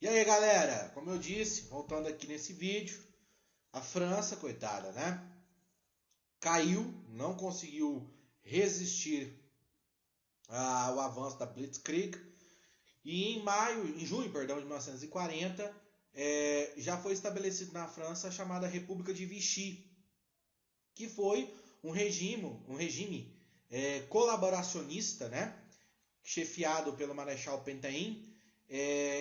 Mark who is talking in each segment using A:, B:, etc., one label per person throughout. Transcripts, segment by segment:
A: E aí, galera, como eu disse, voltando aqui nesse vídeo, a França, coitada, né? Caiu, não conseguiu resistir ao avanço da Blitzkrieg. E em junho, de 1940, já foi estabelecido na França a chamada República de Vichy, que foi um regime colaboracionista, né? Chefiado pelo Marechal Pétain,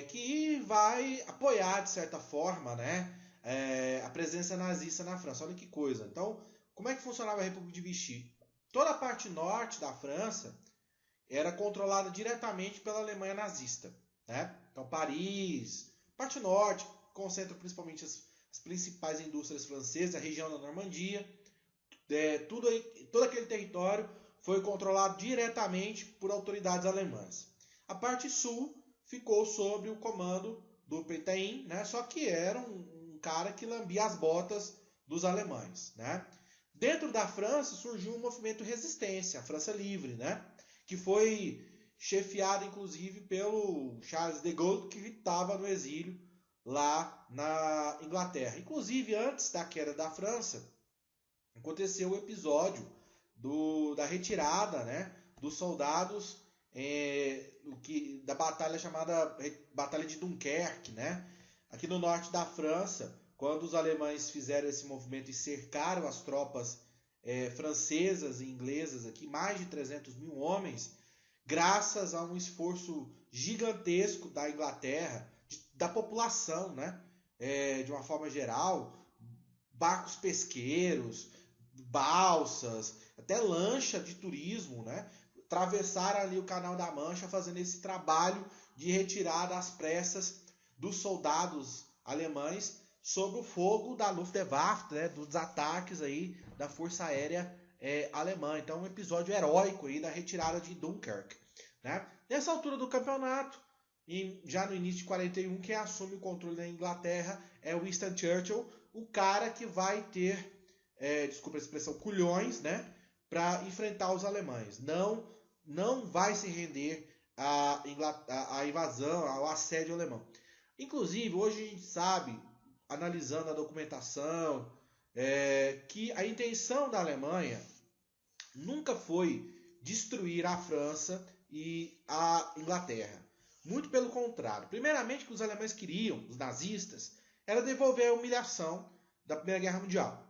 A: que vai apoiar, de certa forma, né, a presença nazista na França. Olha que coisa. Então, como é que funcionava a República de Vichy? Toda a parte norte da França era controlada diretamente pela Alemanha nazista, né? Então, Paris, parte norte, concentra principalmente as principais indústrias francesas, a região da Normandia, todo aquele território foi controlado diretamente por autoridades alemãs. A parte sul ficou sob o comando do Pétain, né? Só que era um cara que lambia as botas dos alemães, né? Dentro da França surgiu um movimento de resistência, a França Livre, né? Que foi chefiado inclusive pelo Charles de Gaulle, que estava no exílio lá na Inglaterra. Inclusive, antes da queda da França, aconteceu o episódio da retirada, né, dos soldados da batalha chamada Batalha de Dunkerque, né? Aqui no norte da França, quando os alemães fizeram esse movimento e cercaram as tropas francesas e inglesas aqui, mais de 300 mil homens, graças a um esforço gigantesco da Inglaterra, da população, né? De uma forma geral, barcos pesqueiros, balsas, até lancha de turismo, né? Atravessaram ali o Canal da Mancha fazendo esse trabalho de retirada às pressas dos soldados alemães sob o fogo da Luftwaffe, né? Dos ataques aí da Força Aérea alemã. Então, um episódio heróico aí da retirada de Dunkerque, né? Nessa altura do campeonato, já no início de 41, quem assume o controle da Inglaterra é Winston Churchill, o cara que vai ter, desculpa a expressão, culhões, né, para enfrentar os alemães. Não vai se render à invasão, ao assédio alemão. Inclusive, hoje a gente sabe, analisando a documentação, que a intenção da Alemanha nunca foi destruir a França e a Inglaterra. Muito pelo contrário. Primeiramente, o que os alemães queriam, os nazistas, era devolver a humilhação da Primeira Guerra Mundial,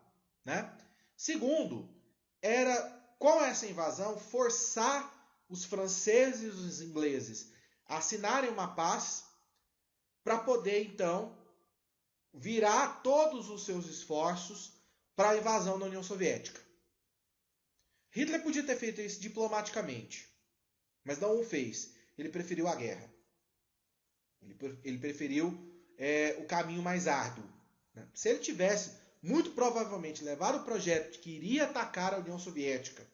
A: né? Segundo, era, com essa invasão, forçar os franceses e os ingleses a assinarem uma paz para poder, então, virar todos os seus esforços para a invasão da União Soviética. Hitler podia ter feito isso diplomaticamente, mas não o fez. Ele preferiu a guerra. Ele preferiu o caminho mais árduo, né? Se ele tivesse, muito provavelmente, levado o projeto de que iria atacar a União Soviética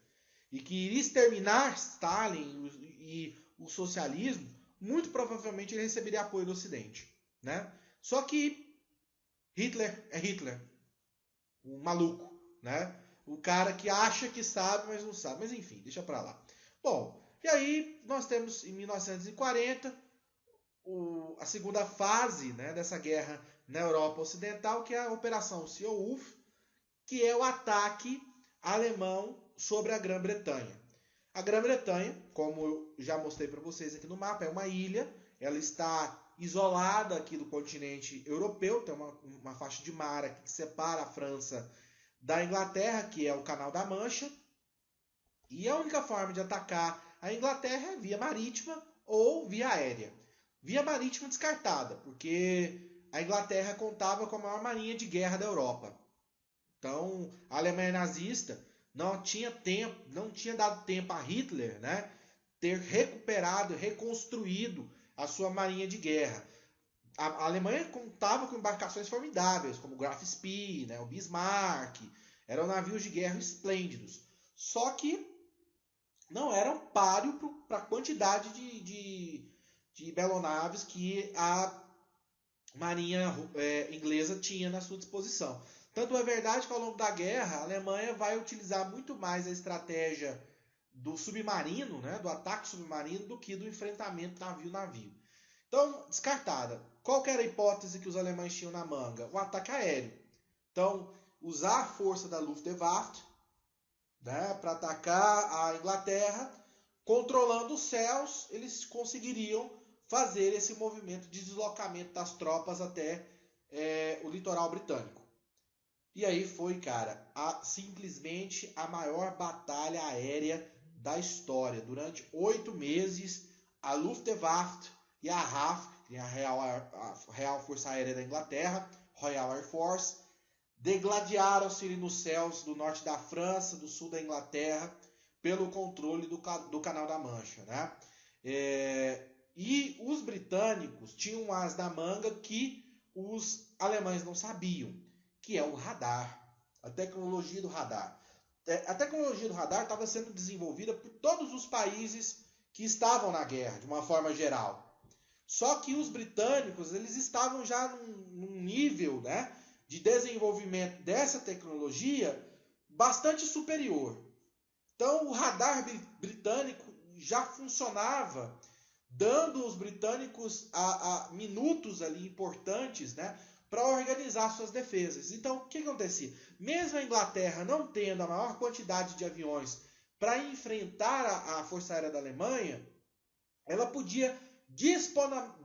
A: e que iria exterminar Stalin e o socialismo, muito provavelmente ele receberia apoio do Ocidente, né? Só que Hitler é Hitler, o maluco, né? O cara que acha que sabe, mas não sabe. Mas enfim, deixa pra lá. Bom, e aí nós temos em 1940 a segunda fase, né, dessa guerra na Europa Ocidental, que é a Operação Seehof, que é o ataque alemão sobre a Grã-Bretanha. A Grã-Bretanha, como eu já mostrei para vocês aqui no mapa, é uma ilha. Ela está isolada aqui do continente europeu, tem uma faixa de mar aqui que separa a França da Inglaterra, que é o Canal da Mancha. E a única forma de atacar a Inglaterra é via marítima ou via aérea. Via marítima descartada, porque a Inglaterra contava com a maior marinha de guerra da Europa. Então, a Alemanha nazista não tinha dado tempo a Hitler, né, ter recuperado, reconstruído a sua marinha de guerra. A Alemanha contava com embarcações formidáveis, como o Graf Spee, né, o Bismarck. Eram navios de guerra esplêndidos. Só que não eram páreo para a quantidade de belonaves que a marinha inglesa tinha na sua disposição. Tanto é verdade que ao longo da guerra a Alemanha vai utilizar muito mais a estratégia do submarino, né, do ataque submarino, do que do enfrentamento navio-navio. Então, descartada. Qual que era a hipótese que os alemães tinham na manga? O ataque aéreo. Então, usar a força da Luftwaffe, né, para atacar a Inglaterra, controlando os céus, eles conseguiriam fazer esse movimento de deslocamento das tropas até o litoral britânico. E aí foi, cara, simplesmente a maior batalha aérea da história. Durante 8 meses, a Luftwaffe e a RAF, que é a Real Força Aérea da Inglaterra, Royal Air Force, degladiaram-se nos céus do norte da França, do sul da Inglaterra, pelo controle do Canal da Mancha, né? E os britânicos tinham um as na manga que os alemães não sabiam, que é o radar, a tecnologia do radar. A tecnologia do radar estava sendo desenvolvida por todos os países que estavam na guerra, de uma forma geral. Só que os britânicos, eles estavam já num nível, né, de desenvolvimento dessa tecnologia bastante superior. Então, o radar britânico já funcionava, dando aos britânicos a minutos ali importantes, né, para organizar suas defesas. Então, o que acontecia? Mesmo a Inglaterra não tendo a maior quantidade de aviões para enfrentar a Força Aérea da Alemanha, ela podia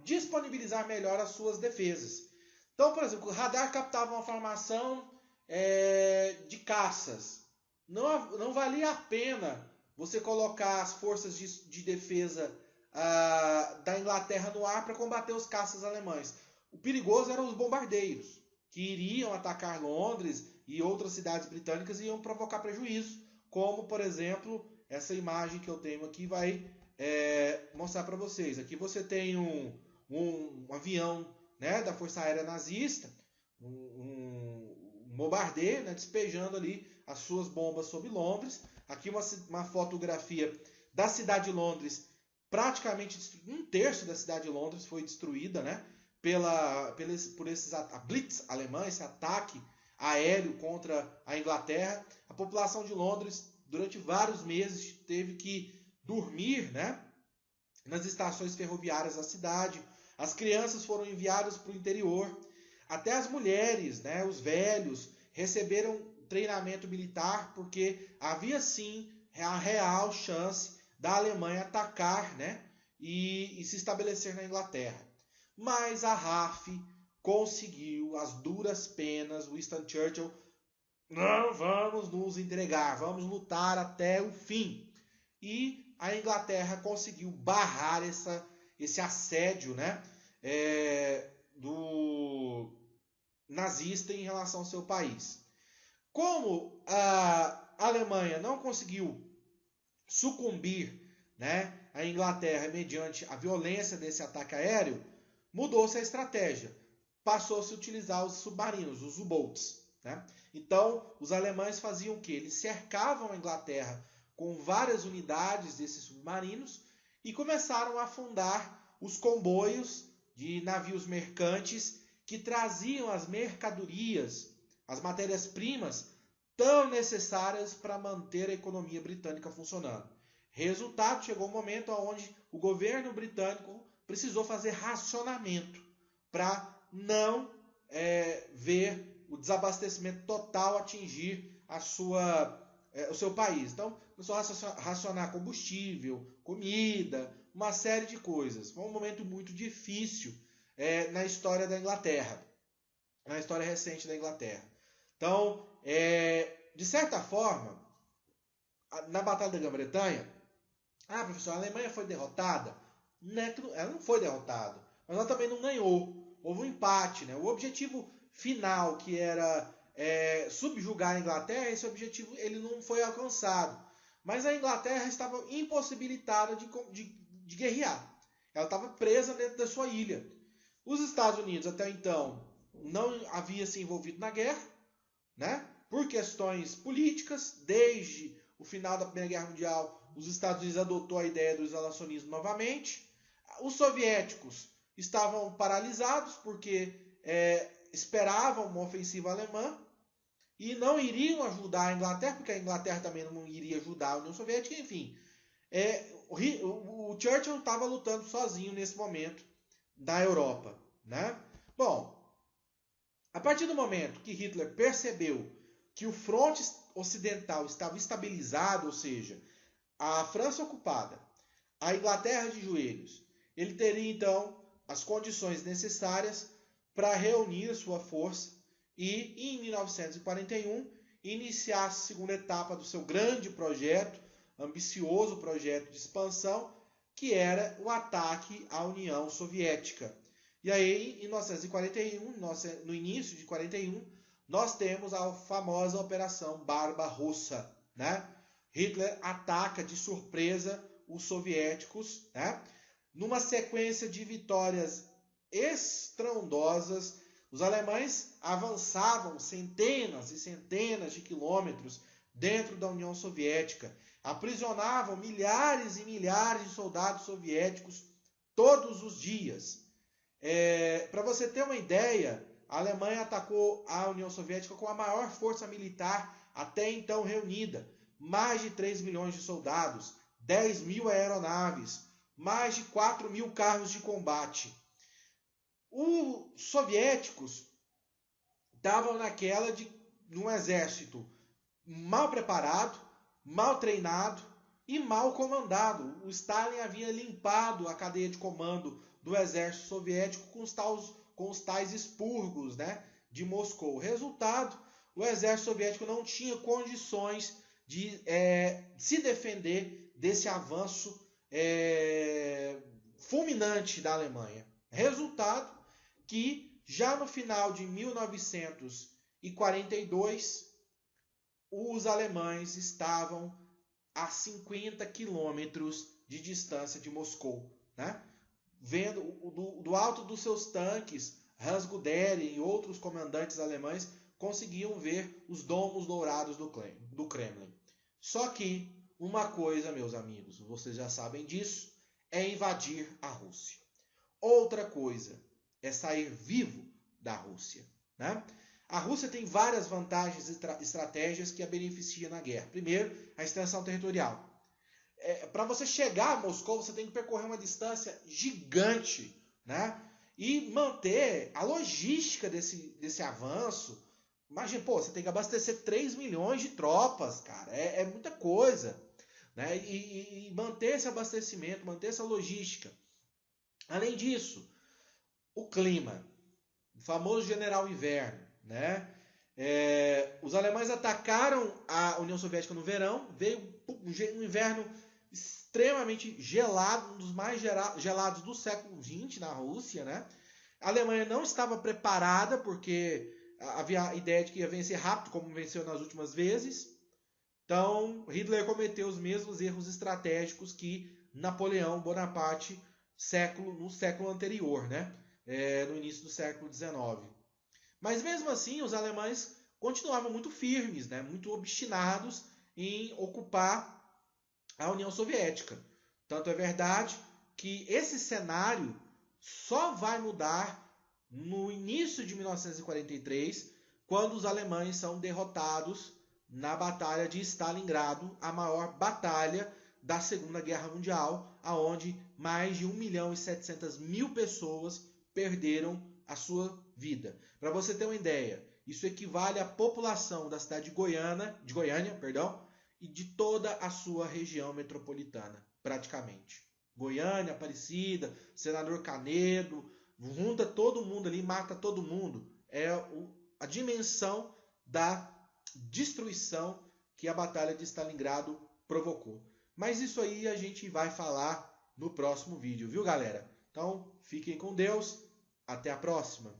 A: disponibilizar melhor as suas defesas. Então, por exemplo, o radar captava uma formação de caças. Não valia a pena você colocar as forças de defesa da Inglaterra no ar para combater os caças alemães. O perigoso eram os bombardeiros, que iriam atacar Londres e outras cidades britânicas e iam provocar prejuízo, como, por exemplo, essa imagem que eu tenho aqui vai mostrar para vocês. Aqui você tem um avião, né, da Força Aérea Nazista, um bombardeio, né, despejando ali as suas bombas sobre Londres. Aqui uma fotografia da cidade de Londres, praticamente um terço da cidade de Londres foi destruída, né, por esses Blitz alemães, esse ataque aéreo contra a Inglaterra. A população de Londres, durante vários meses, teve que dormir, né, nas estações ferroviárias da cidade. As crianças foram enviadas para o interior. Até as mulheres, né, os velhos, receberam treinamento militar, porque havia sim a real chance da Alemanha atacar, né, e se estabelecer na Inglaterra. Mas a RAF conseguiu, as duras penas, Winston Churchill: não vamos nos entregar, vamos lutar até o fim. E a Inglaterra conseguiu barrar esse assédio, né, do nazista em relação ao seu país. Como a Alemanha não conseguiu sucumbir, né, à Inglaterra mediante a violência desse ataque aéreo, mudou-se a estratégia. Passou-se a utilizar os submarinos, os U-boats, né? Então, os alemães faziam o quê? Eles cercavam a Inglaterra com várias unidades desses submarinos e começaram a afundar os comboios de navios mercantes que traziam as mercadorias, as matérias-primas tão necessárias para manter a economia britânica funcionando. Resultado, chegou um momento onde o governo britânico precisou fazer racionamento para não ver o desabastecimento total atingir o seu país. Então, começou a racionar combustível, comida, uma série de coisas. Foi um momento muito difícil na história da Inglaterra, na história recente da Inglaterra. Então, de certa forma, na Batalha da Grã-Bretanha, professor, a Alemanha foi derrotada? Ela não foi derrotada, mas ela também não ganhou. Houve um empate, né? O objetivo final, que era subjugar a Inglaterra, esse objetivo ele não foi alcançado. Mas a Inglaterra estava impossibilitada de guerrear. Ela estava presa dentro da sua ilha. Os Estados Unidos, até então, não havia se envolvido na guerra, né? Por questões políticas. Desde o final da Primeira Guerra Mundial, os Estados Unidos adotou a ideia do isolacionismo novamente. Os soviéticos estavam paralisados porque esperavam uma ofensiva alemã e não iriam ajudar a Inglaterra, porque a Inglaterra também não iria ajudar a União Soviética. Enfim, o Churchill estava lutando sozinho nesse momento da Europa, né? Bom, a partir do momento que Hitler percebeu que o fronte ocidental estava estabilizado, ou seja, a França ocupada, a Inglaterra de joelhos, ele teria então as condições necessárias para reunir sua força e, em 1941, iniciar a segunda etapa do seu grande projeto, ambicioso projeto de expansão, que era o ataque à União Soviética. E aí, em 1941, no início de 41, nós temos a famosa Operação Barbarossa, né? Hitler ataca de surpresa os soviéticos, né? Numa sequência de vitórias estrondosas, os alemães avançavam centenas e centenas de quilômetros dentro da União Soviética, aprisionavam milhares e milhares de soldados soviéticos todos os dias. Para você ter uma ideia, a Alemanha atacou a União Soviética com a maior força militar até então reunida. Mais de 3 milhões de soldados, 10 mil aeronaves, mais de 4 mil carros de combate. Os soviéticos estavam naquela de um exército mal preparado, mal treinado e mal comandado. O Stalin havia limpado a cadeia de comando do exército soviético com os tais expurgos, né, de Moscou. Resultado, o exército soviético não tinha condições de se defender desse avanço fulminante da Alemanha. Resultado que já no final de 1942 os alemães estavam a 50 quilômetros de distância de Moscou, né? Vendo do alto dos seus tanques, Hans Guderian e outros comandantes alemães conseguiam ver os domos dourados do Kremlin. Só que uma coisa, meus amigos, vocês já sabem disso, é invadir a Rússia. Outra coisa é sair vivo da Rússia, né? A Rússia tem várias vantagens e estratégias que a beneficiam na guerra. Primeiro, a extensão territorial. Para você chegar a Moscou, você tem que percorrer uma distância gigante, né? E manter a logística desse avanço. Imagina, você tem que abastecer 3 milhões de tropas, cara. É muita coisa, né? E manter esse abastecimento, manter essa logística. Além disso, o clima. O famoso general inverno, né? Os alemães atacaram a União Soviética no verão, veio um inverno extremamente gelado, um dos mais gelados do século XX na Rússia, né? A Alemanha não estava preparada porque havia a ideia de que ia vencer rápido, como venceu nas últimas vezes. Então, Hitler cometeu os mesmos erros estratégicos que Napoleão Bonaparte no século anterior, né? No início do século XIX. Mas mesmo assim, os alemães continuavam muito firmes, né? Muito obstinados em ocupar a União Soviética. Tanto é verdade que esse cenário só vai mudar no início de 1943, quando os alemães são derrotados na Batalha de Stalingrado, a maior batalha da Segunda Guerra Mundial, onde mais de 1.700.000 pessoas perderam a sua vida. Para você ter uma ideia, isso equivale à população da cidade de Goiânia, e de toda a sua região metropolitana, praticamente. Goiânia, Aparecida, Senador Canedo, junta todo mundo ali, mata todo mundo. É a dimensão da destruição que a Batalha de Stalingrado provocou. Mas isso aí a gente vai falar no próximo vídeo, viu, galera? Então, fiquem com Deus. Até a próxima.